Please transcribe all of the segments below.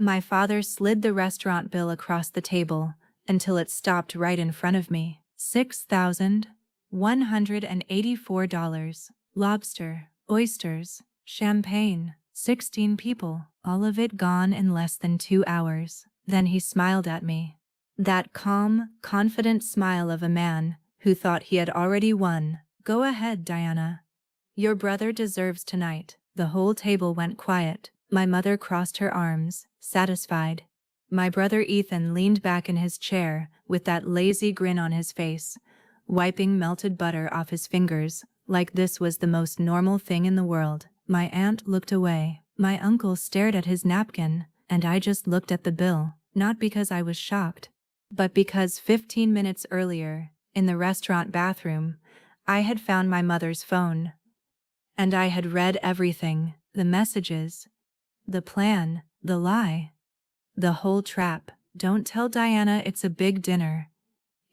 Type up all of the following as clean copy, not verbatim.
My father slid the restaurant bill across the table until it stopped right in front of me. $6,184. Lobster, oysters, champagne, 16 people, all of it gone in less than 2 hours. Then he smiled at me. That calm, confident smile of a man who thought he had already won. Go ahead, Diana. Your brother deserves tonight. The whole table went quiet. My mother crossed her arms, satisfied. My brother Ethan leaned back in his chair with that lazy grin on his face, wiping melted butter off his fingers, like this was the most normal thing in the world. My aunt looked away. My uncle stared at his napkin, and I just looked at the bill, not because I was shocked, but because 15 minutes earlier, in the restaurant bathroom, I had found my mother's phone. And I had read everything, the messages, the plan, the lie, the whole trap. Don't tell Diana it's a big dinner.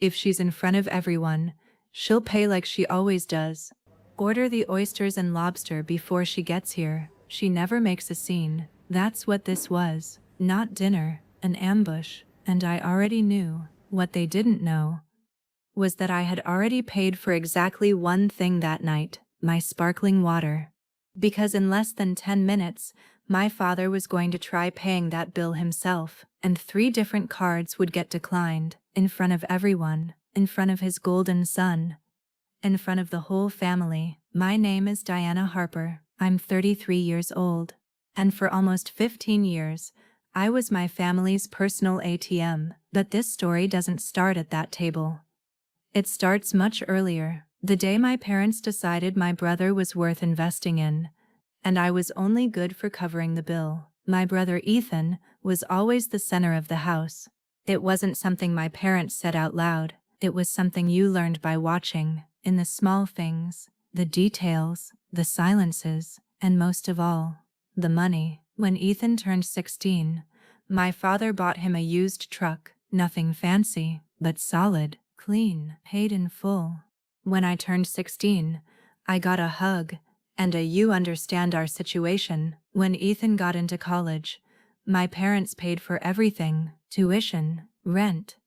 If she's in front of everyone, she'll pay like she always does. Order the oysters and lobster before she gets here. She never makes a scene. That's what this was. Not dinner, an ambush. And I already knew. What they didn't know was that I had already paid for exactly one thing that night, my sparkling water. Because in less than 10 minutes, my father was going to try paying that bill himself, and 3 different cards would get declined, in front of everyone, in front of his golden son, in front of the whole family. My name is Diana Harper. I'm 33 years old. And for almost 15 years, I was my family's personal ATM. But this story doesn't start at that table. It starts much earlier, the day my parents decided my brother was worth investing in, and I was only good for covering the bill. My brother Ethan was always the center of the house. It wasn't something my parents said out loud. It was something you learned by watching, in the small things, the details, the silences, and most of all, the money. When Ethan turned 16, my father bought him a used truck, nothing fancy, but solid, clean, paid in full. When I turned 16, I got a hug and a "you understand our situation." When Ethan got into college, my parents paid for everything: tuition, rent,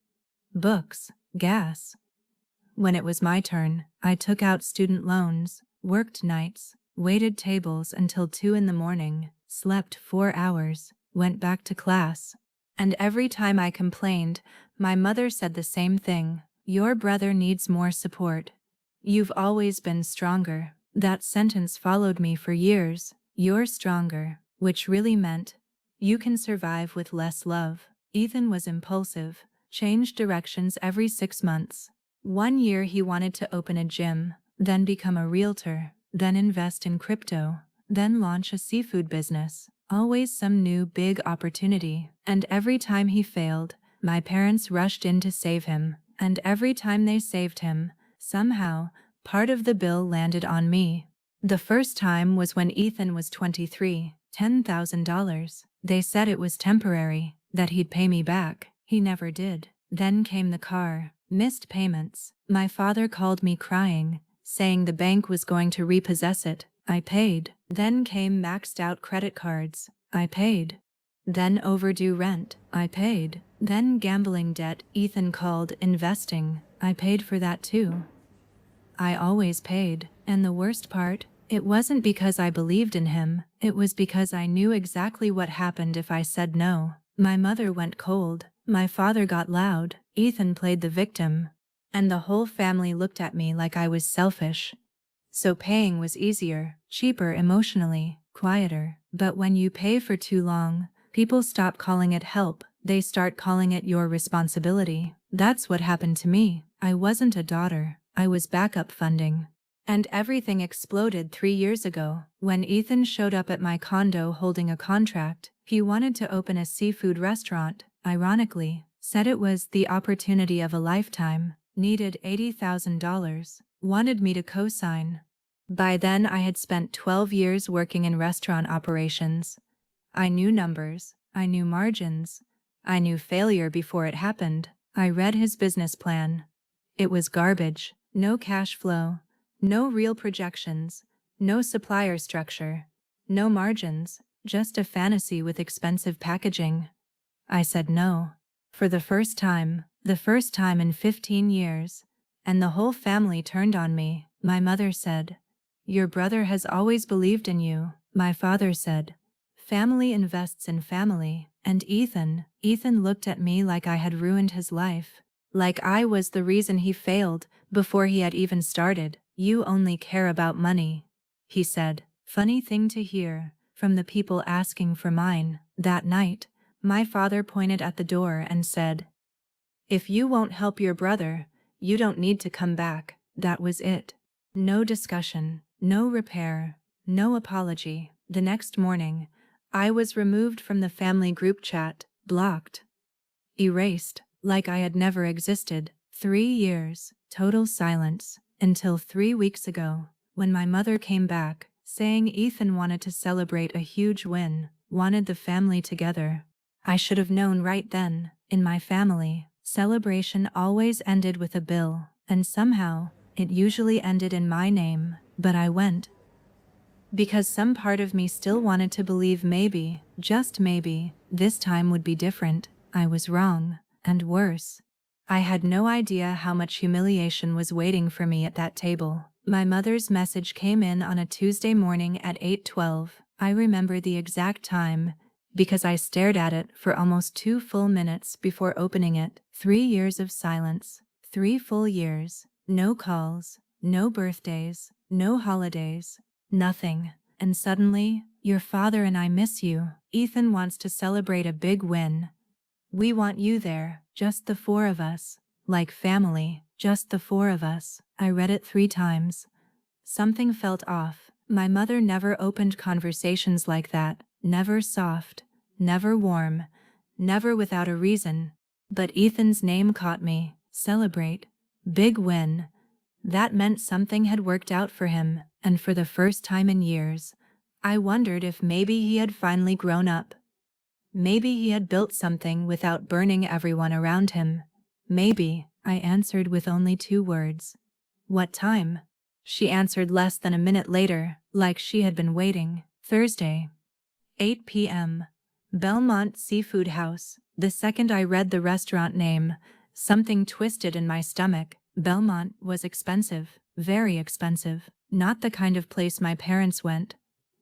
books, gas. When it was my turn, I took out student loans, worked nights, waited tables until 2 in the morning, slept 4 hours, went back to class. And every time I complained, my mother said the same thing: your brother needs more support. You've always been stronger. That sentence followed me for years. You're stronger, which really meant you can survive with less love. Ethan was impulsive, changed directions every 6 months. One year he wanted to open a gym, then become a realtor, then invest in crypto, then launch a seafood business. Always some new big opportunity. And every time he failed, my parents rushed in to save him. And every time they saved him, somehow, part of the bill landed on me. The first time was when Ethan was 23, $10,000. They said it was temporary, that he'd pay me back. He never did. Then came the car, missed payments. My father called me crying, saying the bank was going to repossess it. I paid. Then came maxed out credit cards. I paid. Then overdue rent. I paid. Then gambling debt Ethan called investing. I paid for that too. I always paid. And the worst part, it wasn't because I believed in him. It was because I knew exactly what happened if I said no. My mother went cold. My father got loud. Ethan played the victim. And the whole family looked at me like I was selfish. So paying was easier, cheaper emotionally, quieter. But when you pay for too long, people stop calling it help. They start calling it your responsibility. That's what happened to me. I wasn't a daughter. I was backup funding. And everything exploded 3 years ago, when Ethan showed up at my condo holding a contract. He wanted to open a seafood restaurant, ironically, said it was the opportunity of a lifetime, needed $80,000, wanted me to co-sign. By then I had spent 12 years working in restaurant operations. I knew numbers, I knew margins, I knew failure before it happened. I read his business plan. It was garbage, no cash flow, no real projections, no supplier structure, no margins. Just a fantasy with expensive packaging. I said no. For the first time in 15 years, and the whole family turned on me. My mother said, "Your brother has always believed in you." My father said, "Family invests in family." And Ethan looked at me like I had ruined his life. Like I was the reason he failed before he had even started. "You only care about money," he said. Funny thing to hear from the people asking for mine. That night, my father pointed at the door and said, "If you won't help your brother, you don't need to come back." That was it. No discussion, no repair, no apology. The next morning, I was removed from the family group chat, blocked, erased, like I had never existed. 3 years, total silence, until 3 weeks ago, when my mother came back, saying Ethan wanted to celebrate a huge win, wanted the family together. I should have known right then. In my family, celebration always ended with a bill, and somehow, it usually ended in my name. But I went. Because some part of me still wanted to believe maybe, just maybe, this time would be different. I was wrong, and worse. I had no idea how much humiliation was waiting for me at that table. My mother's message came in on a Tuesday morning at 8:12. I remember the exact time, because I stared at it for almost 2 full minutes before opening it. 3 years of silence. 3 full years. No calls, no birthdays, no holidays, nothing. And suddenly, "Your father and I miss you. Ethan wants to celebrate a big win. We want you there, just the 4 of us. Like family, just the 4 of us." I read it 3 times. Something felt off. My mother never opened conversations like that, never soft, never warm, never without a reason. But Ethan's name caught me. Celebrate. Big win. That meant something had worked out for him, and for the first time in years, I wondered if maybe he had finally grown up. Maybe he had built something without burning everyone around him. Maybe. I answered with only 2 words. "What time?" She answered less than a minute later, like she had been waiting. "Thursday, 8 p.m. Belmont Seafood House." The second I read the restaurant name, something twisted in my stomach. Belmont was expensive, very expensive. Not the kind of place my parents went.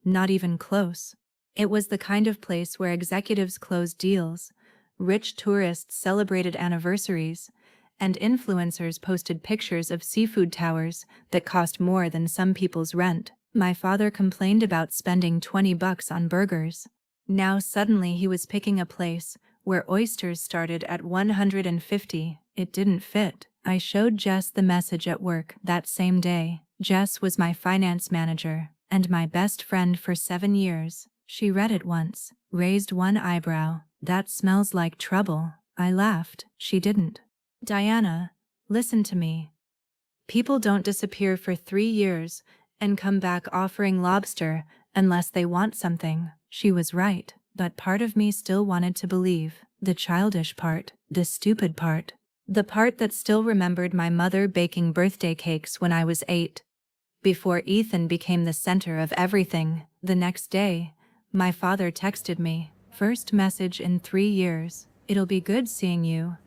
Not even close. It was the kind of place where executives closed deals, rich tourists celebrated anniversaries, and influencers posted pictures of seafood towers that cost more than some people's rent. My father complained about spending $20 on burgers. Now suddenly he was picking a place where oysters started at $150. It didn't fit. I showed Jess the message at work that same day. Jess was my finance manager and my best friend for 7 years. She read it once, raised one eyebrow. "That smells like trouble." I laughed. She didn't. "Diana, listen to me. People don't disappear for 3 years and come back offering lobster unless they want something." She was right, but part of me still wanted to believe. The childish part, the stupid part. The part that still remembered my mother baking birthday cakes when I was 8. Before Ethan became the center of everything. The next day, my father texted me. First message in 3 years. "It'll be good seeing you.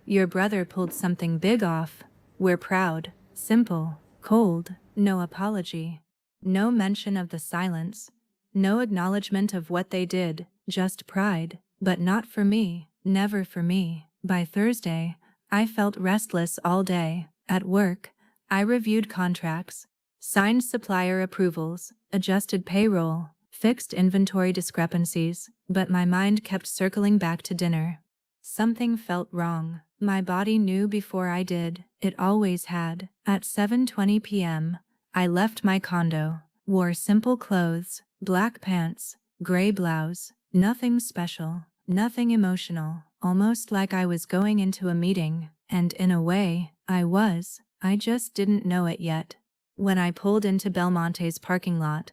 Your brother pulled something big off. We're proud." Simple, cold, no apology. No mention of the silence. No acknowledgement of what they did, just pride. But not for me, never for me. By Thursday, I felt restless all day. At work, I reviewed contracts, signed supplier approvals, adjusted payroll, fixed inventory discrepancies, but my mind kept circling back to dinner. Something felt wrong. My body knew before I did. It always had. At 7:20 p.m., I left my condo, wore simple clothes, black pants, gray blouse, nothing special, nothing emotional, almost like I was going into a meeting, and in a way, I was. I just didn't know it yet. When I pulled into Belmonte's parking lot,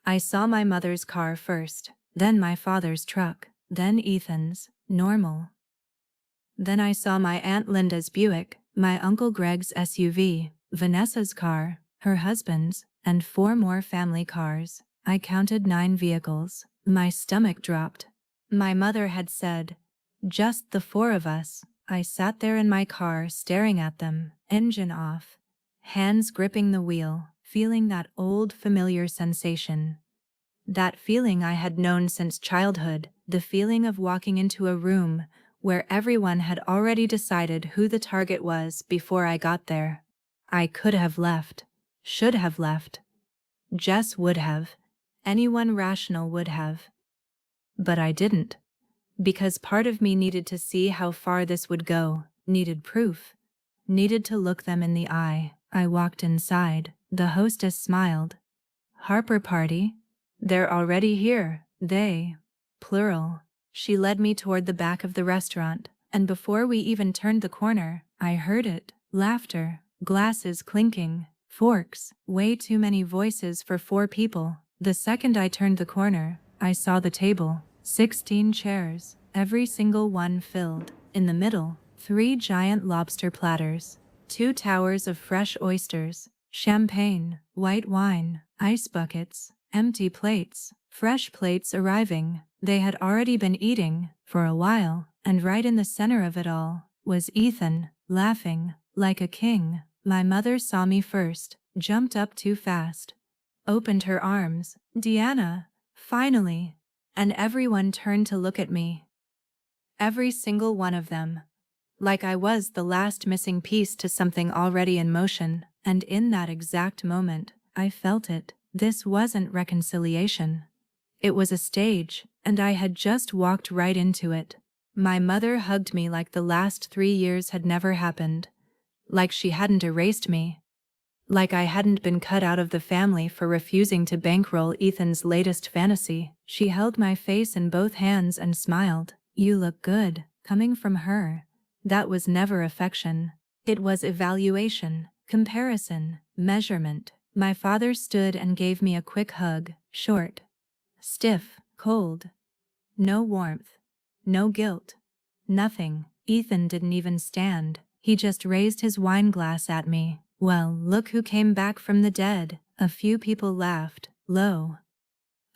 I saw my mother's car first, then my father's truck, then Ethan's, normal. Then I saw my Aunt Linda's Buick, my Uncle Greg's SUV, Vanessa's car, her husband's, and 4 more family cars. I counted 9 vehicles. My stomach dropped. My mother had said, "Just the four of us." I sat there in my car staring at them, engine off, hands gripping the wheel, feeling that old familiar sensation. That feeling I had known since childhood, the feeling of walking into a room where everyone had already decided who the target was before I got there. I could have left, should have left. Jess would have. Anyone rational would have. But I didn't. Because part of me needed to see how far this would go, needed proof, needed to look them in the eye. I walked inside. The hostess smiled. "Harper party? They're already here. They." Plural. She led me toward the back of the restaurant, and before we even turned the corner, I heard it. Laughter, glasses clinking, forks, way too many voices for 4 people. The second I turned the corner, I saw the table. 16 chairs, every single one filled. In the middle, 3 giant lobster platters, 2 towers of fresh oysters, champagne, white wine, ice buckets, empty plates, fresh plates arriving. They had already been eating for a while, and right in the center of it all was Ethan, laughing like a king. My mother saw me first, jumped up too fast, opened her arms. "Deanna, finally." And everyone turned to look at me. Every single one of them. Like I was the last missing piece to something already in motion, and in that exact moment, I felt it. This wasn't reconciliation. It was a stage, and I had just walked right into it. My mother hugged me like the last 3 years had never happened. Like she hadn't erased me. Like I hadn't been cut out of the family for refusing to bankroll Ethan's latest fantasy. She held my face in both hands and smiled. "You look good." Coming from her, that was never affection. It was evaluation, comparison, measurement. My father stood and gave me a quick hug, short, stiff, cold. No warmth, no guilt, nothing. Ethan didn't even stand. He just raised his wine glass at me. "Well, look who came back from the dead." A few people laughed, low,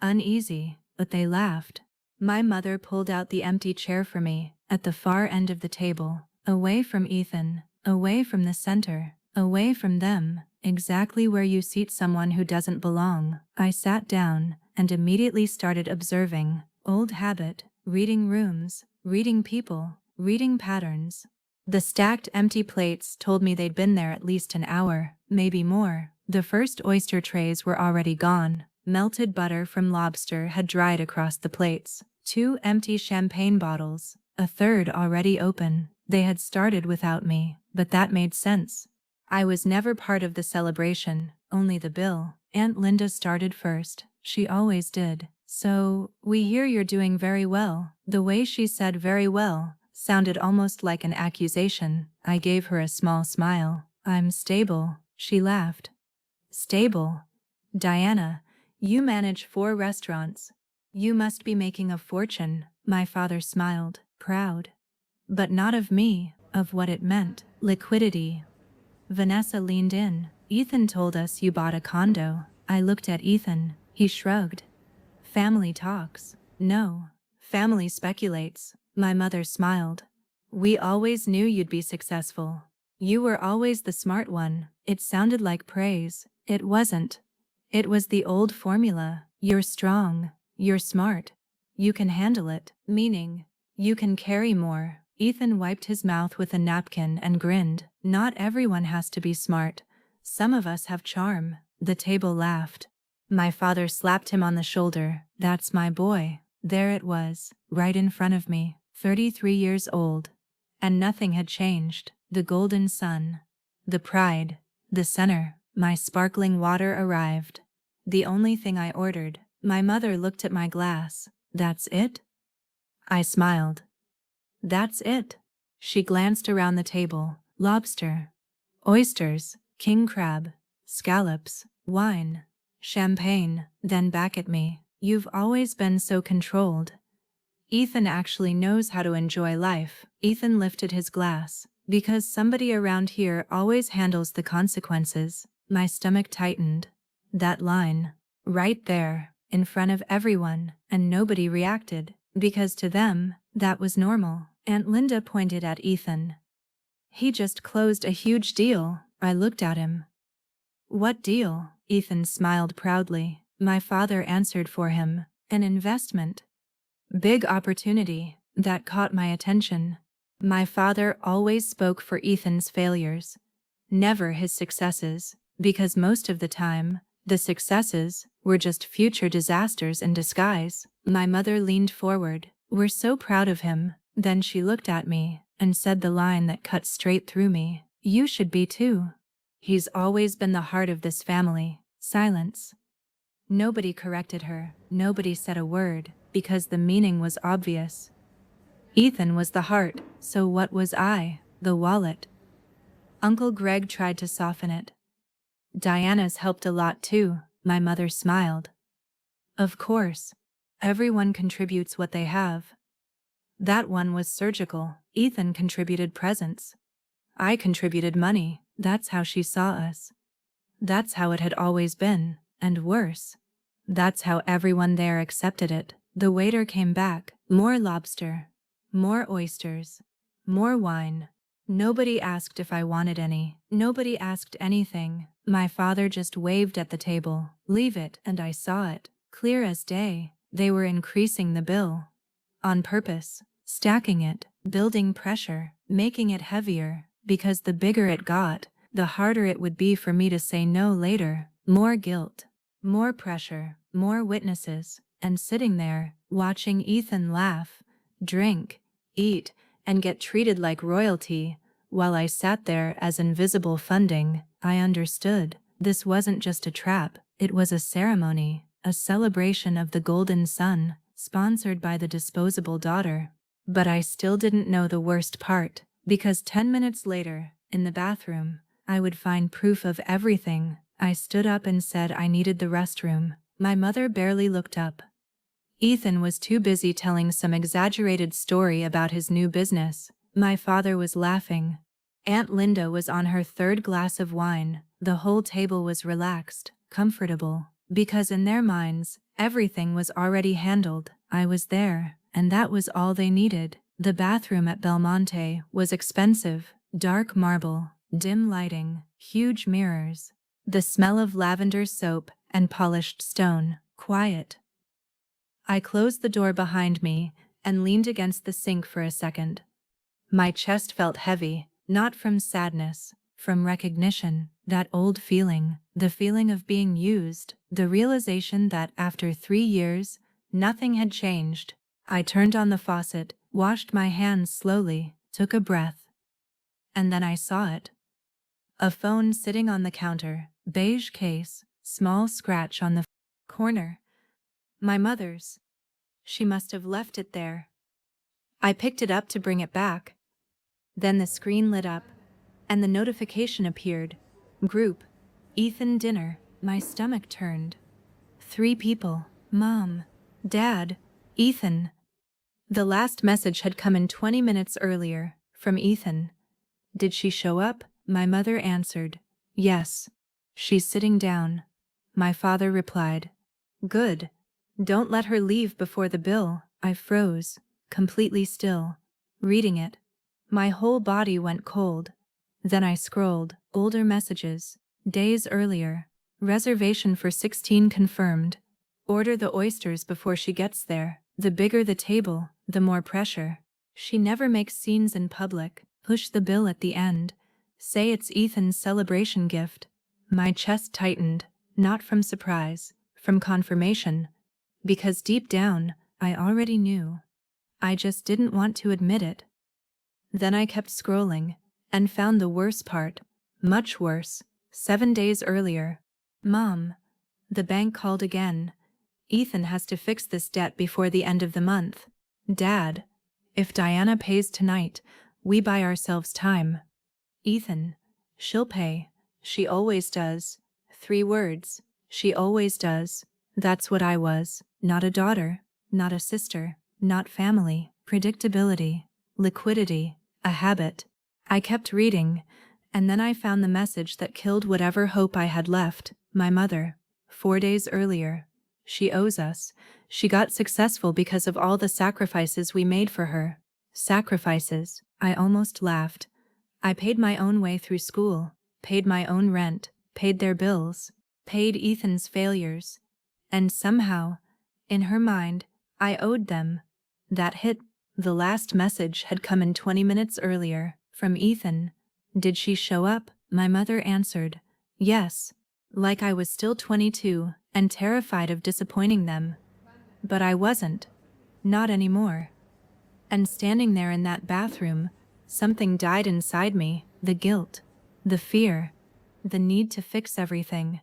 uneasy, but they laughed. My mother pulled out the empty chair for me, at the far end of the table, away from Ethan, away from the center, away from them, exactly where you seat someone who doesn't belong. I sat down and immediately started observing. Old habit, reading rooms, reading people, reading patterns. The stacked empty plates told me they'd been there at least an hour, maybe more. The first oyster trays were already gone. Melted butter from lobster had dried across the plates. 2 empty champagne bottles, a third already open. They had started without me, but that made sense. I was never part of the celebration, only the bill. Aunt Linda started first. She always did. "So, we hear you're doing very well." The way she said "very well" sounded almost like an accusation. I gave her a small smile. "I'm stable." She laughed. "Stable? Diana, you manage 4 restaurants. You must be making a fortune." My father smiled, proud. But not of me, of what it meant. Liquidity. Vanessa leaned in. "Ethan told us you bought a condo." I looked at Ethan. He shrugged. "Family talks." "No. Family speculates." My mother smiled. "We always knew you'd be successful. You were always the smart one." It sounded like praise. It wasn't. It was the old formula. You're strong. You're smart. You can handle it. Meaning, you can carry more. Ethan wiped his mouth with a napkin and grinned. "Not everyone has to be smart. Some of us have charm." The table laughed. My father slapped him on the shoulder. "That's my boy." There it was, right in front of me, 33 years old. And nothing had changed. The golden sun, the pride, the center. My sparkling water arrived. The only thing I ordered. My mother looked at my glass. "That's it?" I smiled. "That's it." She glanced around the table. Lobster, oysters, king crab, scallops, wine, champagne, then back at me. "You've always been so controlled. Ethan actually knows how to enjoy life." Ethan lifted his glass. "Because somebody around here always handles the consequences." My stomach tightened. That line. Right there. in front of everyone, and nobody reacted, because to them, that was normal. Aunt Linda pointed at Ethan. He just closed a huge deal. I looked at him. What deal? Ethan smiled proudly. My father answered for him. An investment. Big opportunity. That caught my attention. My father always spoke for Ethan's failures, never his successes, because most of the time, the successes were just future disasters in disguise. My mother leaned forward. We're so proud of him. Then she looked at me and said the line that cut straight through me. You should be too. He's always been the heart of this family. Silence. Nobody corrected her. Nobody said a word, because the meaning was obvious. Ethan was the heart, so what was I? The wallet. Uncle Greg tried to soften it. Diana's helped a lot too. My mother smiled. Of course. Everyone contributes what they have. That one was surgical. Ethan contributed presents. I contributed money. That's how she saw us. That's how it had always been, and worse. That's how everyone there accepted it. The waiter came back. More lobster. More oysters. More wine. Nobody asked if I wanted any. Nobody asked anything. My father just waved at the table. Leave it, and I saw it. Clear as day. They were increasing the bill. On purpose. Stacking it. Building pressure. Making it heavier. Because the bigger it got, the harder it would be for me to say no later. More guilt. More pressure. More witnesses. And sitting there, watching Ethan laugh, drink, eat, and get treated like royalty, while I sat there as invisible funding, I understood. This wasn't just a trap, it was a ceremony, a celebration of the golden sun, sponsored by the disposable daughter. But I still didn't know the worst part, because 10 minutes later, in the bathroom, I would find proof of everything. I stood up and said I needed the restroom. My mother barely looked up. Ethan was too busy telling some exaggerated story about his new business. My father was laughing. Aunt Linda was on her third glass of wine. The whole table was relaxed, comfortable, because in their minds, everything was already handled. I was there, and that was all they needed. The bathroom at Belmonte was expensive, dark marble, dim lighting, huge mirrors, the smell of lavender soap and polished stone, quiet. I closed the door behind me and leaned against the sink for a second. My chest felt heavy, not from sadness, from recognition, that old feeling, the feeling of being used, the realization that after 3 years, nothing had changed. I turned on the faucet, washed my hands slowly, took a breath. And then I saw it. A phone sitting on the counter, beige case, small scratch on the corner. My mother's. She must have left it there. I picked it up to bring it back. Then the screen lit up, and the notification appeared. Group. Ethan dinner. My stomach turned. 3 people. Mom. Dad. Ethan. The last message had come in 20 minutes earlier, from Ethan. Did she show up? My mother answered. Yes. She's sitting down. My father replied. Good. Don't let her leave before the bill. I froze, completely still, reading it. My whole body went cold. Then I scrolled. Older messages. Days earlier. Reservation for 16 confirmed. Order the oysters before she gets there. The bigger the table, the more pressure. She never makes scenes in public. Push the bill at the end. Say it's Ethan's celebration gift. My chest tightened, not from surprise, from confirmation. Because deep down, I already knew. I just didn't want to admit it. Then I kept scrolling, and found the worst part. Much worse. 7 days earlier. Mom. The bank called again. Ethan has to fix this debt before the end of the month. Dad. If Diana pays tonight, we buy ourselves time. Ethan. She'll pay. She always does. 3 words. She always does. That's what I was. Not a daughter. Not a sister. Not family. Predictability. Liquidity. A habit. I kept reading, and then I found the message that killed whatever hope I had left. My mother. 4 days earlier. She owes us. She got successful because of all the sacrifices we made for her. Sacrifices. I almost laughed. I paid my own way through school, paid my own rent, paid their bills, paid Ethan's failures. And somehow, in her mind, I owed them. That hit. The last message had come in 20 minutes earlier, from Ethan. Did she show up? My mother answered, yes, like I was still 22 and terrified of disappointing them. But I wasn't. Not anymore. And standing there in that bathroom, something died inside me, the guilt, the fear, the need to fix everything,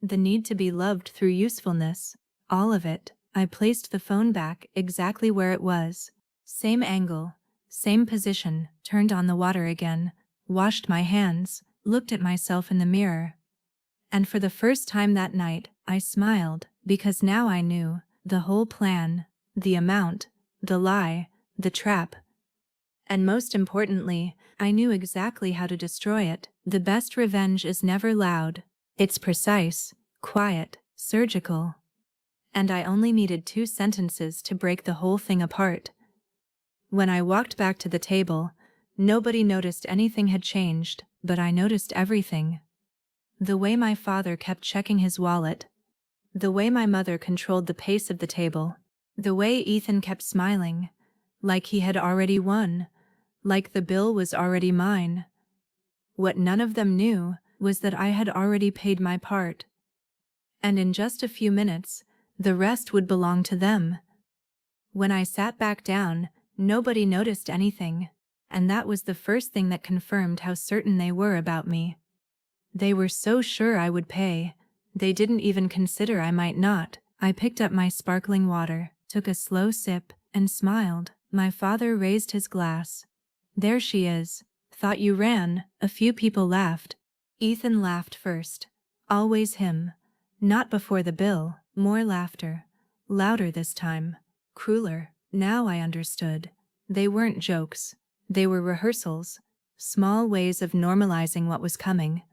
the need to be loved through usefulness, all of it. I placed the phone back exactly where it was. Same angle, same position, turned on the water again, washed my hands, looked at myself in the mirror. And for the first time that night, I smiled, because now I knew the whole plan, the amount, the lie, the trap. And most importantly, I knew exactly how to destroy it. The best revenge is never loud. It's precise, quiet, surgical. And I only needed 2 sentences to break the whole thing apart. When I walked back to the table, nobody noticed anything had changed, but I noticed everything. The way my father kept checking his wallet, the way my mother controlled the pace of the table, the way Ethan kept smiling, like he had already won, like the bill was already mine. What none of them knew was that I had already paid my part. And in just a few minutes, the rest would belong to them. When I sat back down, nobody noticed anything, and that was the first thing that confirmed how certain they were about me. They were so sure I would pay, they didn't even consider I might not. I picked up my sparkling water, took a slow sip, and smiled. My father raised his glass. There she is. Thought you ran. A few people laughed. Ethan laughed first. Always him. Not before the bill. More laughter. Louder this time. Crueler. Now I understood. They weren't jokes. They were rehearsals. Small ways of normalizing what was coming.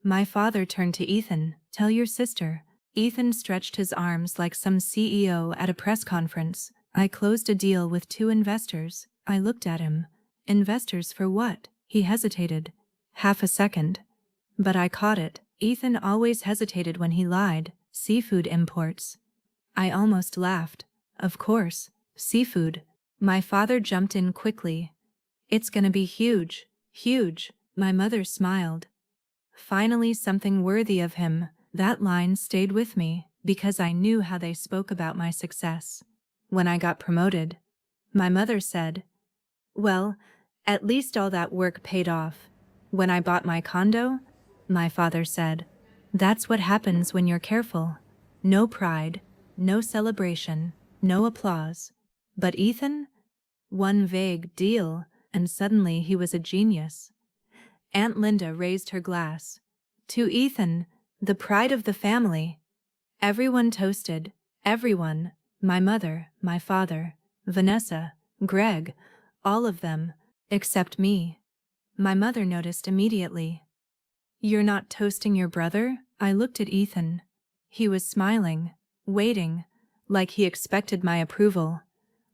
My father turned to Ethan. Tell your sister. Ethan stretched his arms like some CEO at a press conference. I closed a deal with 2 investors. I looked at him. Investors for what? He hesitated. Half a second. But I caught it. Ethan always hesitated when he lied. Seafood imports. I almost laughed. Of course. Seafood. My father jumped in quickly. It's gonna be huge. Huge. My mother smiled. Finally something worthy of him. That line stayed with me, because I knew how they spoke about my success. When I got promoted, my mother said, well, at least all that work paid off. When I bought my condo, my father said, that's what happens when you're careful. No pride, no celebration, no applause. But Ethan? One vague deal, and suddenly he was a genius. Aunt Linda raised her glass. To Ethan, the pride of the family. Everyone toasted. Everyone. My mother, my father, Vanessa, Greg, all of them, except me. My mother noticed immediately. You're not toasting your brother? I looked at Ethan. He was smiling, waiting, like he expected my approval,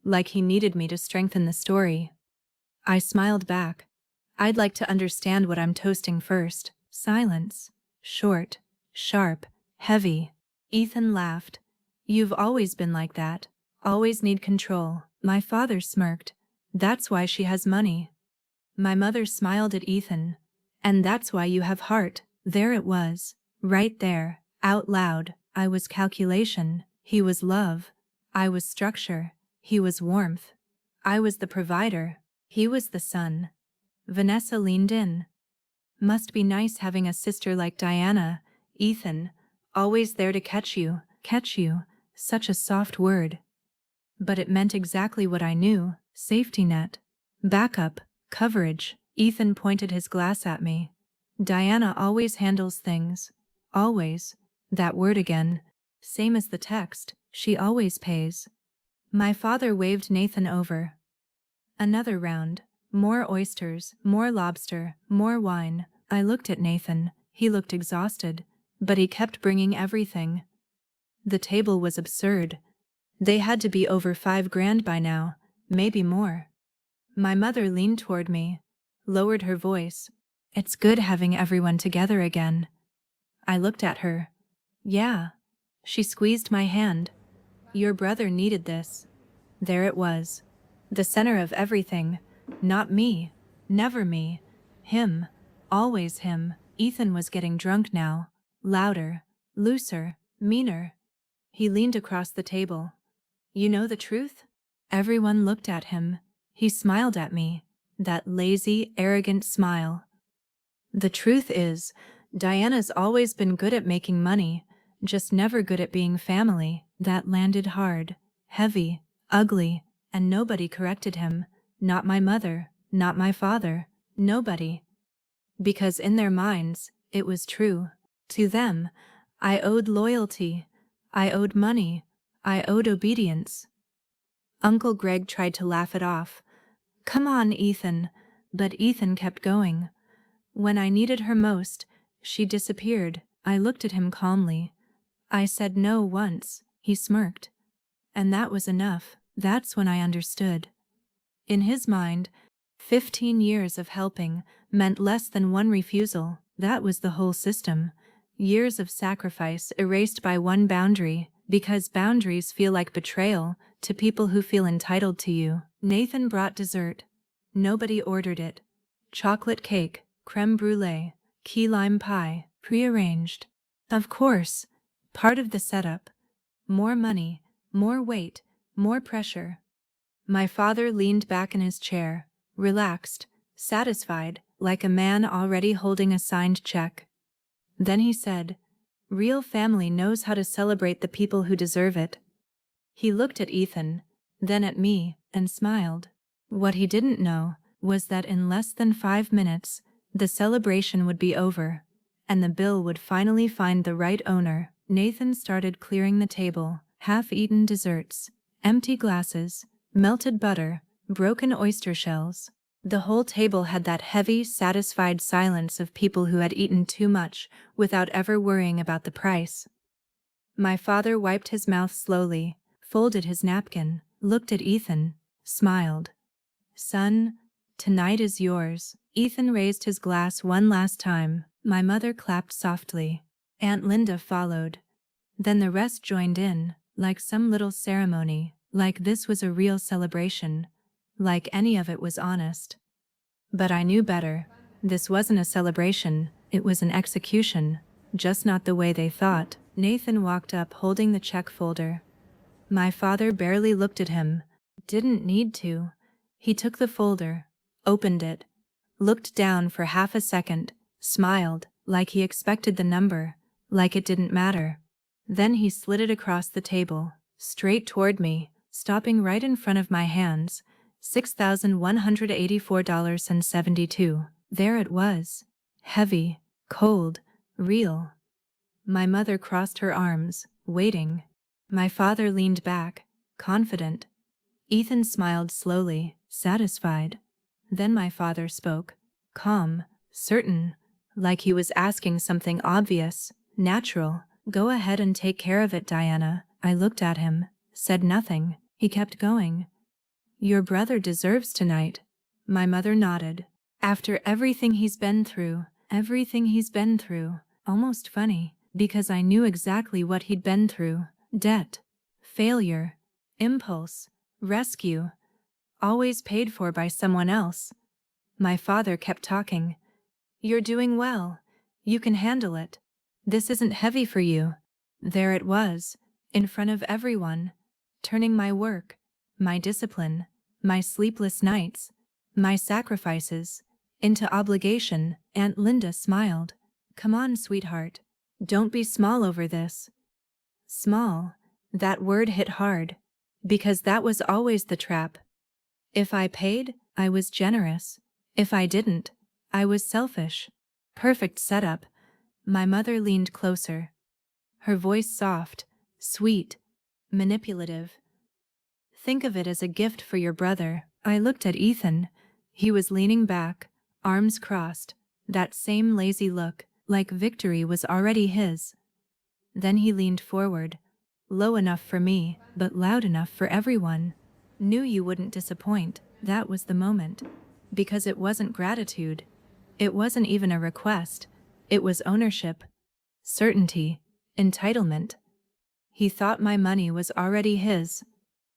like he needed me to strengthen the story. I smiled back. I'd like to understand what I'm toasting first. Silence. Short, sharp, heavy. Ethan laughed. You've always been like that. Always need control. My father smirked. That's why she has money. My mother smiled at Ethan. And that's why you have heart. There it was. Right there. Out loud. I was calculation. He was love. I was structure. He was warmth. I was the provider. He was the son. Vanessa leaned in. Must be nice having a sister like Diana, Ethan, always there to catch you, such a soft word. But it meant exactly what I knew, safety net, backup, coverage. Ethan pointed his glass at me. Diana always handles things, always, that word again, same as the text, she always pays. My father waved Nathan over. Another round. More oysters, more lobster, more wine. I looked at Nathan. He looked exhausted, but he kept bringing everything. The table was absurd. They had to be over 5 grand by now, maybe more. My mother leaned toward me, lowered her voice. It's good having everyone together again. I looked at her. Yeah. She squeezed my hand. Your brother needed this. There it was. The center of everything. Not me. Never me. Him. Always him. Ethan was getting drunk now. Louder. Looser. Meaner. He leaned across the table. You know the truth? Everyone looked at him. He smiled at me. That lazy, arrogant smile. The truth is, Diana's always been good at making money, just never good at being family. That landed hard, heavy, ugly, and nobody corrected him. Not my mother, not my father, nobody. Because in their minds, it was true. To them, I owed loyalty, I owed money, I owed obedience. Uncle Greg tried to laugh it off. Come on, Ethan. But Ethan kept going. When I needed her most, she disappeared. I looked at him calmly. I said no once. He smirked. And that was enough. That's when I understood. In his mind, 15 years of helping meant less than one refusal. That was the whole system. Years of sacrifice erased by one boundary, because boundaries feel like betrayal to people who feel entitled to you. Nathan brought dessert. Nobody ordered it. Chocolate cake, creme brulee, key lime pie, prearranged. Of course, part of the setup. More money, more weight, more pressure. My father leaned back in his chair, relaxed, satisfied, like a man already holding a signed check. Then he said, Real family knows how to celebrate the people who deserve it. He looked at Ethan, then at me, and smiled. What he didn't know was that in less than 5 minutes, the celebration would be over, and the bill would finally find the right owner. Nathan started clearing the table, half-eaten desserts, empty glasses, melted butter, broken oyster shells. The whole table had that heavy, satisfied silence of people who had eaten too much without ever worrying about the price. My father wiped his mouth slowly, folded his napkin, looked at Ethan, smiled. Son, tonight is yours. Ethan raised his glass one last time. My mother clapped softly. Aunt Linda followed. Then the rest joined in, like some little ceremony, like this was a real celebration, like any of it was honest. But I knew better. This wasn't a celebration, it was an execution, just not the way they thought. Nathan walked up holding the check folder. My father barely looked at him. Didn't need to. He took the folder, opened it, looked down for half a second, smiled, like he expected the number, like it didn't matter. Then he slid it across the table, straight toward me, stopping right in front of my hands. $6,184.72. There it was. Heavy, cold, real. My mother crossed her arms, waiting. My father leaned back, confident. Ethan smiled slowly, satisfied. Then my father spoke, calm, certain, like he was asking something obvious, natural. Go ahead and take care of it, Diana. I looked at him, said nothing. He kept going. Your brother deserves tonight. My mother nodded. After everything he's been through. Almost funny, because I knew exactly what he'd been through. Debt, failure, impulse, rescue, always paid for by someone else. My father kept talking. You're doing well. You can handle it. This isn't heavy for you. There it was, in front of everyone, turning my work, my discipline, my sleepless nights, my sacrifices, into obligation. Aunt Linda smiled. Come on, sweetheart. Don't be small over this. Small. That word hit hard, because that was always the trap. If I paid, I was generous. If I didn't, I was selfish. Perfect setup. My mother leaned closer. Her voice soft, sweet, manipulative. Think of it as a gift for your brother. I looked at Ethan. He was leaning back, arms crossed, that same lazy look, like victory was already his. Then he leaned forward. Low enough for me, but loud enough for everyone. Knew you wouldn't disappoint, that was the moment. Because it wasn't gratitude. It wasn't even a request. It was ownership. Certainty. Entitlement. He thought my money was already his.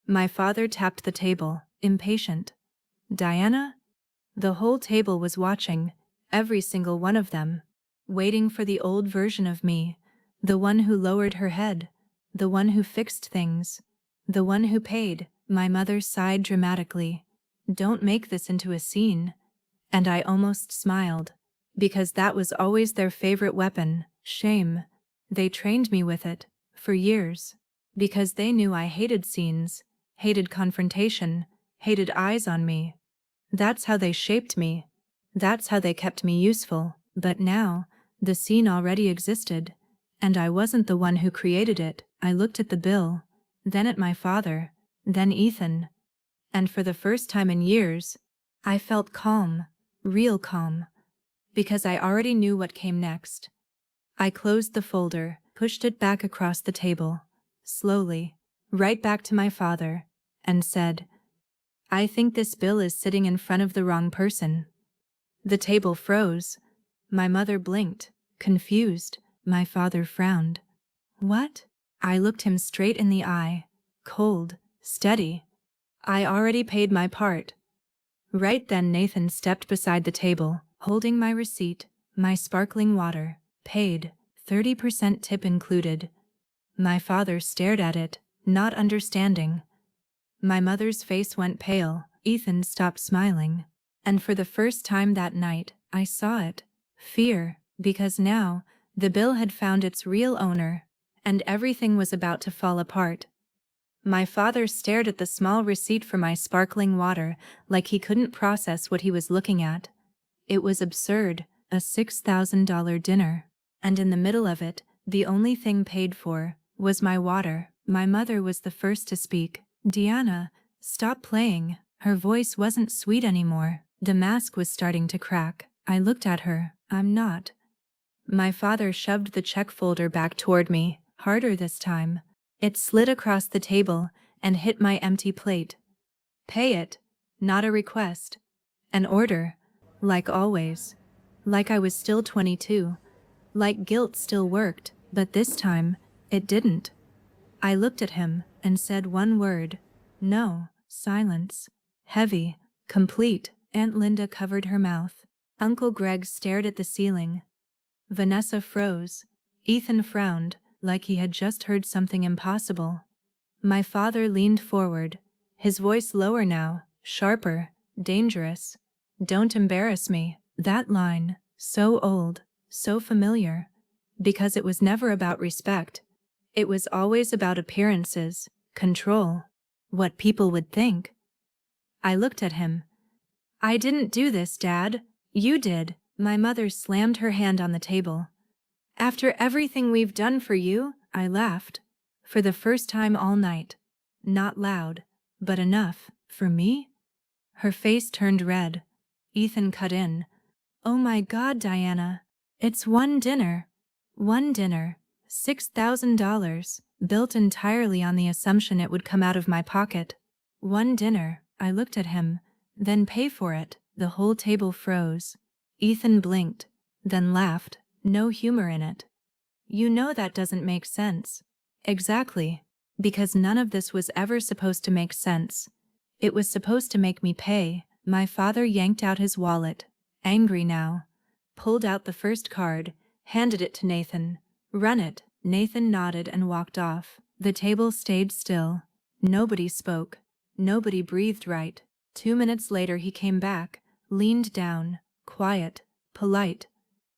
My father tapped the table, impatient. Diana? The whole table was watching, every single one of them. Waiting for the old version of me. The one who lowered her head. The one who fixed things. The one who paid. My mother sighed dramatically. Don't make this into a scene. And I almost smiled. Because that was always their favorite weapon, shame. They trained me with it, for years. Because they knew I hated scenes, hated confrontation, hated eyes on me. That's how they shaped me. That's how they kept me useful. But now, the scene already existed. And I wasn't the one who created it. I looked at the bill, then at my father, then Ethan. And for the first time in years, I felt calm, real calm. Because I already knew what came next. I closed the folder, pushed it back across the table, slowly, right back to my father, and said, I think this bill is sitting in front of the wrong person. The table froze. My mother blinked, confused. My father frowned. What? I looked him straight in the eye, cold, steady. I already paid my part. Right then Nathan stepped beside the table, holding my receipt, my sparkling water, paid, 30% tip included. My father stared at it, not understanding. My mother's face went pale. Ethan stopped smiling. And for the first time that night, I saw it. Fear, because now, the bill had found its real owner, and everything was about to fall apart. My father stared at the small receipt for my sparkling water like he couldn't process what he was looking at. It was absurd, a $6,000 dinner. And in the middle of it, the only thing paid for was my water. My mother was the first to speak. Diana, stop playing. Her voice wasn't sweet anymore. The mask was starting to crack. I looked at her. I'm not. My father shoved the check folder back toward me, harder this time. It slid across the table and hit my empty plate. Pay it. Not a request. An order. Like always. Like I was still 22. Like guilt still worked, but this time, it didn't. I looked at him and said one word. No. Silence. Heavy. Complete. Aunt Linda covered her mouth. Uncle Greg stared at the ceiling. Vanessa froze. Ethan frowned, like he had just heard something impossible. My father leaned forward, his voice lower now, sharper, dangerous. Don't embarrass me. That line, so old, so familiar. Because it was never about respect. It was always about appearances, control, what people would think. I looked at him. I didn't do this, Dad. You did. My mother slammed her hand on the table. After everything we've done for you, I laughed. For the first time all night. Not loud, but enough. For me? Her face turned red. Ethan cut in. Oh my God, Diana. It's one dinner. One dinner. $6,000. Built entirely on the assumption it would come out of my pocket. One dinner. I looked at him. Then pay for it. The whole table froze. Ethan blinked, then laughed. No humor in it. You know that doesn't make sense. Exactly. Because none of this was ever supposed to make sense. It was supposed to make me pay. My father yanked out his wallet, angry now. Pulled out the first card, handed it to Nathan. Run it. Nathan nodded and walked off. The table stayed still. Nobody spoke. Nobody breathed right. 2 minutes later he came back, leaned down, quiet, polite.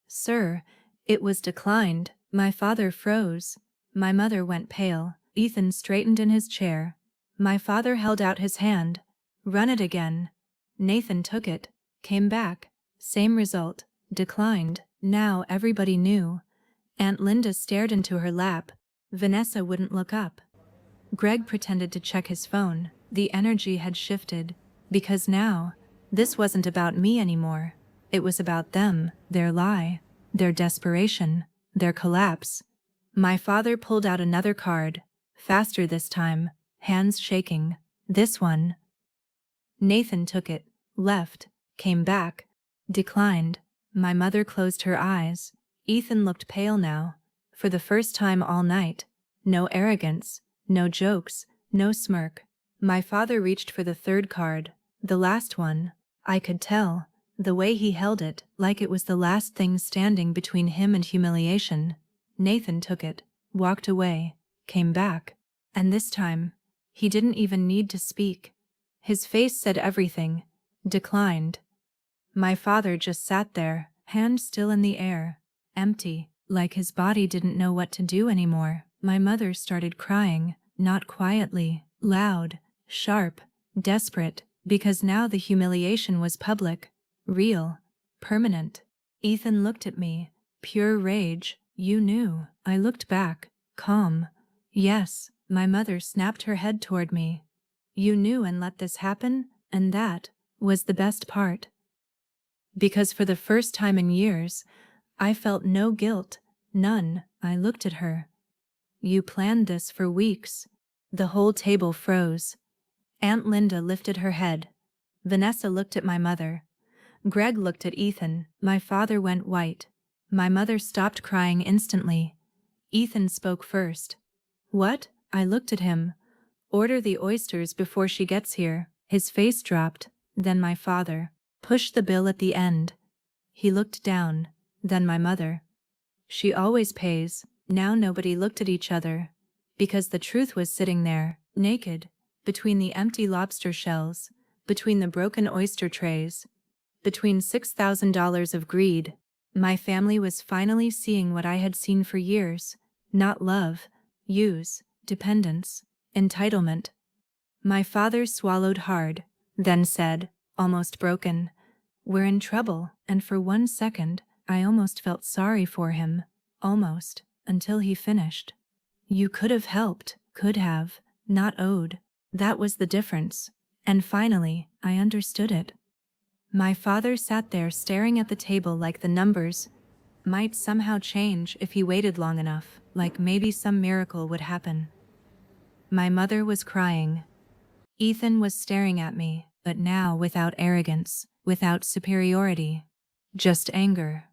Sir, it was declined. My father froze. My mother went pale. Ethan straightened in his chair. My father held out his hand. Run it again. Nathan took it. Came back. Same result. Declined. Now everybody knew. Aunt Linda stared into her lap. Vanessa wouldn't look up. Greg pretended to check his phone. The energy had shifted. Because now, this wasn't about me anymore. It was about them, their lie, their desperation, their collapse. My father pulled out another card. Faster this time, hands shaking. This one. Nathan took it, left, came back, declined. My mother closed her eyes. Ethan looked pale now. For the first time all night. No arrogance, no jokes, no smirk. My father reached for the third card, the last one. I could tell, the way he held it, like it was the last thing standing between him and humiliation. Nathan took it, walked away, came back. And this time, he didn't even need to speak. His face said everything. Declined. My father just sat there, hand still in the air, empty, like his body didn't know what to do anymore. My mother started crying, not quietly, loud, sharp, desperate, because now the humiliation was public, real, permanent. Ethan looked at me, pure rage. You knew. I looked back, calm. Yes, my mother snapped her head toward me. You knew and let this happen, and that was the best part. Because for the first time in years, I felt no guilt, none. I looked at her. You planned this for weeks. The whole table froze. Aunt Linda lifted her head. Vanessa looked at my mother. Greg looked at Ethan. My father went white. My mother stopped crying instantly. Ethan spoke first. What? I looked at him. Order the oysters before she gets here. His face dropped. Then my father. Push the bill at the end. He looked down. Then my mother. She always pays. Now nobody looked at each other. Because the truth was sitting there, naked, between the empty lobster shells, between the broken oyster trays, between $6,000 of greed. My family was finally seeing what I had seen for years. Not love, use, dependence, entitlement. My father swallowed hard, then said, almost broken, "We're in trouble," and for 1 second, I almost felt sorry for him. Almost, until he finished. You could have helped, could have, not owed. That was the difference. And finally, I understood it. My father sat there staring at the table like the numbers might somehow change if he waited long enough, like maybe some miracle would happen. My mother was crying. Ethan was staring at me, but now without arrogance, without superiority. Just anger.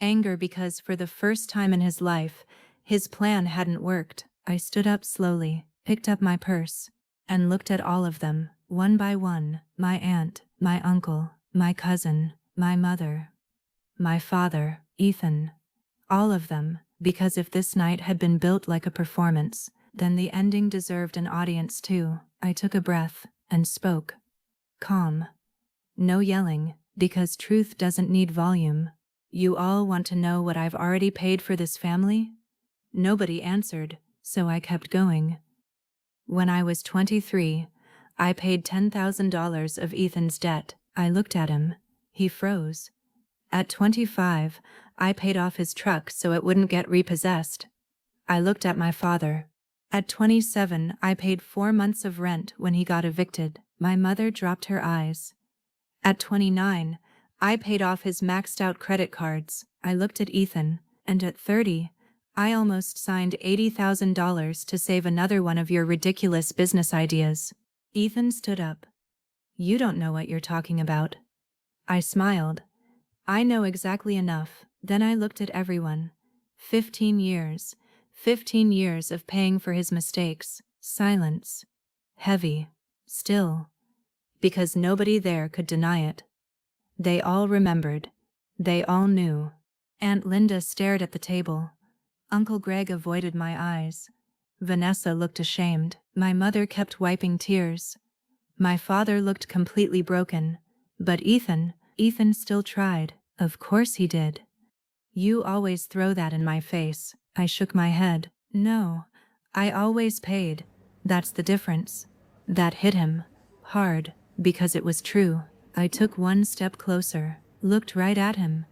Anger because for the first time in his life, his plan hadn't worked. I stood up slowly, picked up my purse, and looked at all of them, one by one, my aunt, my uncle, my cousin, my mother, my father, Ethan. All of them, because if this night had been built like a performance, then the ending deserved an audience too. I took a breath and spoke. Calm. No yelling, because truth doesn't need volume. You all want to know what I've already paid for this family? Nobody answered, so I kept going. When I was 23, I paid $10,000 of Ethan's debt. I looked at him. He froze. At 25, I paid off his truck so it wouldn't get repossessed. I looked at my father. At 27, I paid 4 months of rent when he got evicted. My mother dropped her eyes. At 29, I paid off his maxed out credit cards. I looked at Ethan. And at 30, I almost signed $80,000 to save another one of your ridiculous business ideas. Ethan stood up. You don't know what you're talking about. I smiled. I know exactly enough. Then I looked at everyone. 15 years. 15 years of paying for his mistakes. Silence. Heavy. Still. Because nobody there could deny it. They all remembered. They all knew. Aunt Linda stared at the table. Uncle Greg avoided my eyes. Vanessa looked ashamed. My mother kept wiping tears. My father looked completely broken. But Ethan still tried. Of course he did. You always throw that in my face. I shook my head. No, I always paid. That's the difference. That hit him. Hard, because it was true. I took 1 step closer, looked right at him.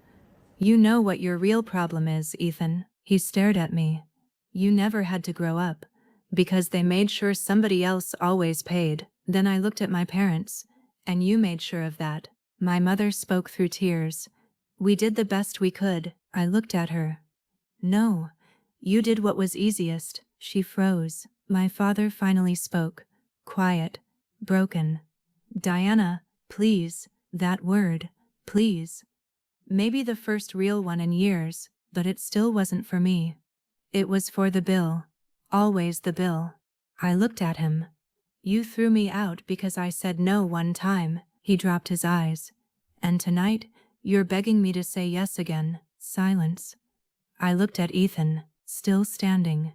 You know what your real problem is, Ethan. He stared at me. You never had to grow up, because they made sure somebody else always paid. Then I looked at my parents, and you made sure of that. My mother spoke through tears. We did the best we could. I looked at her. No, you did what was easiest. She froze. My father finally spoke, quiet, broken. "Diana, please, that word, please." Maybe the first real one in years, but it still wasn't for me. It was for the bill. Always the bill. I looked at him. "You threw me out because I said no one time." He dropped his eyes. "And tonight, you're begging me to say yes again." Silence. I looked at Ethan, still standing.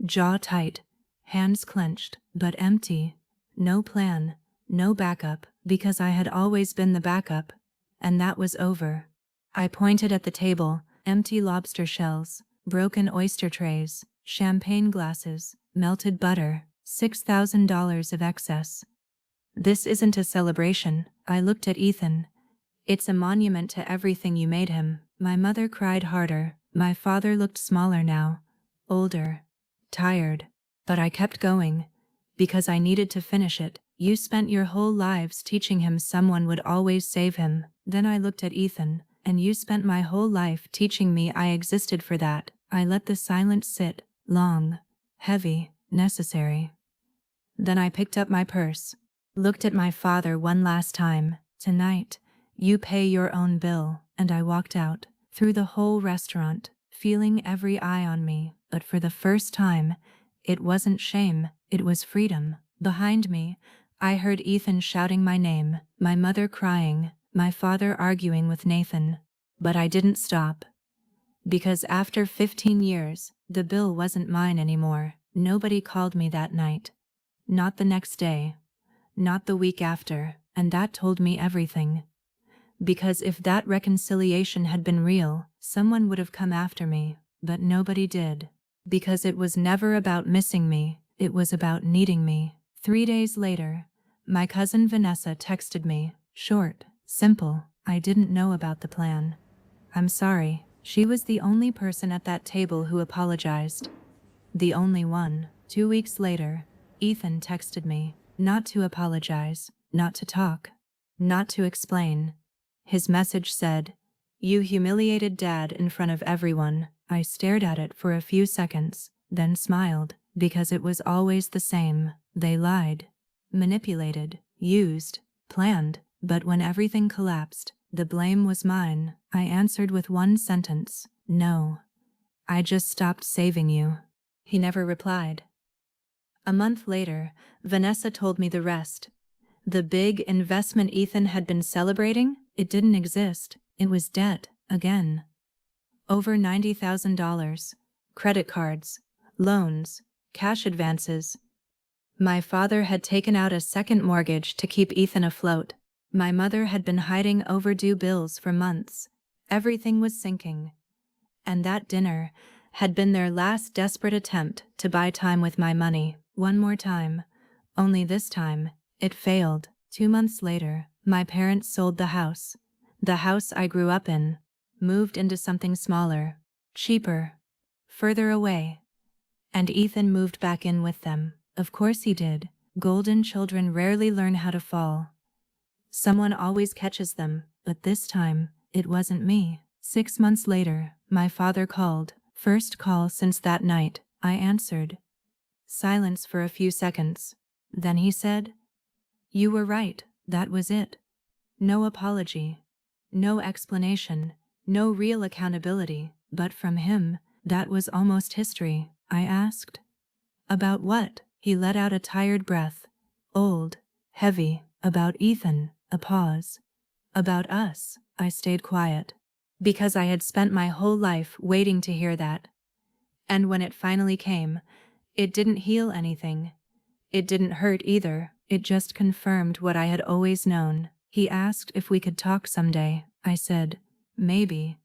Jaw tight, hands clenched, but empty. No plan, no backup, because I had always been the backup. And that was over. I pointed at the table, empty lobster shells, broken oyster trays, champagne glasses, melted butter, $6,000 of excess. "This isn't a celebration." I looked at Ethan. "It's a monument to everything you made him." My mother cried harder. My father looked smaller now, older, tired. But I kept going, because I needed to finish it. "You spent your whole lives teaching him someone would always save him." Then I looked at Ethan. "And you spent my whole life teaching me I existed for that." I let the silence sit, long, heavy, necessary. Then I picked up my purse, looked at my father one last time. "Tonight, you pay your own bill." And I walked out, through the whole restaurant, feeling every eye on me. But for the first time, it wasn't shame, it was freedom. Behind me, I heard Ethan shouting my name, my mother crying, my father arguing with Nathan. But I didn't stop. Because after 15 years, the bill wasn't mine anymore. Nobody called me that night. Not the next day. Not the week after. And that told me everything. Because if that reconciliation had been real, someone would have come after me. But nobody did. Because it was never about missing me, it was about needing me. 3 days later, my cousin Vanessa texted me. Short, simple. I didn't know about the plan. "I'm sorry." She was the only person at that table who apologized. The only one. 2 weeks later, Ethan texted me. Not to apologize, not to talk, not to explain. His message said, "You humiliated Dad in front of everyone." I stared at it for a few seconds, then smiled, because it was always the same. They lied, manipulated, used, planned, but when everything collapsed, the blame was mine. I answered with one sentence, "No. I just stopped saving you." He never replied. A month later, Vanessa told me the rest. The big investment Ethan had been celebrating, it didn't exist. It was debt, again. Over $90,000. Credit cards, loans, cash advances. My father had taken out a second mortgage to keep Ethan afloat. My mother had been hiding overdue bills for months. Everything was sinking. And that dinner had been their last desperate attempt to buy time with my money. One more time. Only this time, it failed. 2 months later, my parents sold the house. The house I grew up in. Moved into something smaller, cheaper, further away. And Ethan moved back in with them. Of course he did. Golden children rarely learn how to fall. Someone always catches them, but this time, it wasn't me. 6 months later, my father called. First call since that night. I answered. Silence for a few seconds. Then he said, "You were right, that was it." No apology. No explanation. No real accountability. But from him, that was almost history. I asked. "About what?" He let out a tired breath. Old, heavy. "About Ethan." A pause. "About us." I stayed quiet. Because I had spent my whole life waiting to hear that. And when it finally came, it didn't heal anything. It didn't hurt either. It just confirmed what I had always known. He asked if we could talk someday. I said, "Maybe."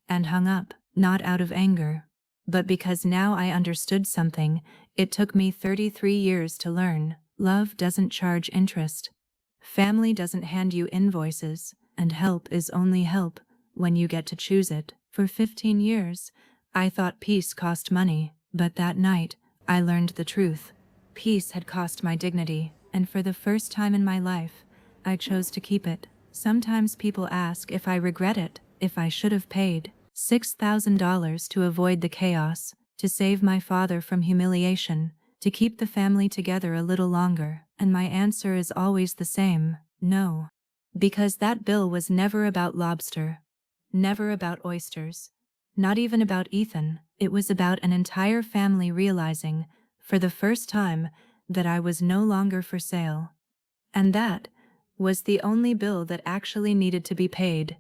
And hung up, not out of anger, but because now I understood something it took me 33 years to learn. Love doesn't charge interest. Family doesn't hand you invoices, and help is only help when you get to choose it. For 15 years, I thought peace cost money, but that night, I learned the truth. Peace had cost my dignity, and for the first time in my life, I chose to keep it. Sometimes people ask if I regret it, if I should have paid $6,000 to avoid the chaos, to save my father from humiliation, to keep the family together a little longer, and my answer is always the same: no. Because that bill was never about lobster, never about oysters, not even about Ethan. It was about an entire family realizing, for the first time, that I was no longer for sale. And that was the only bill that actually needed to be paid.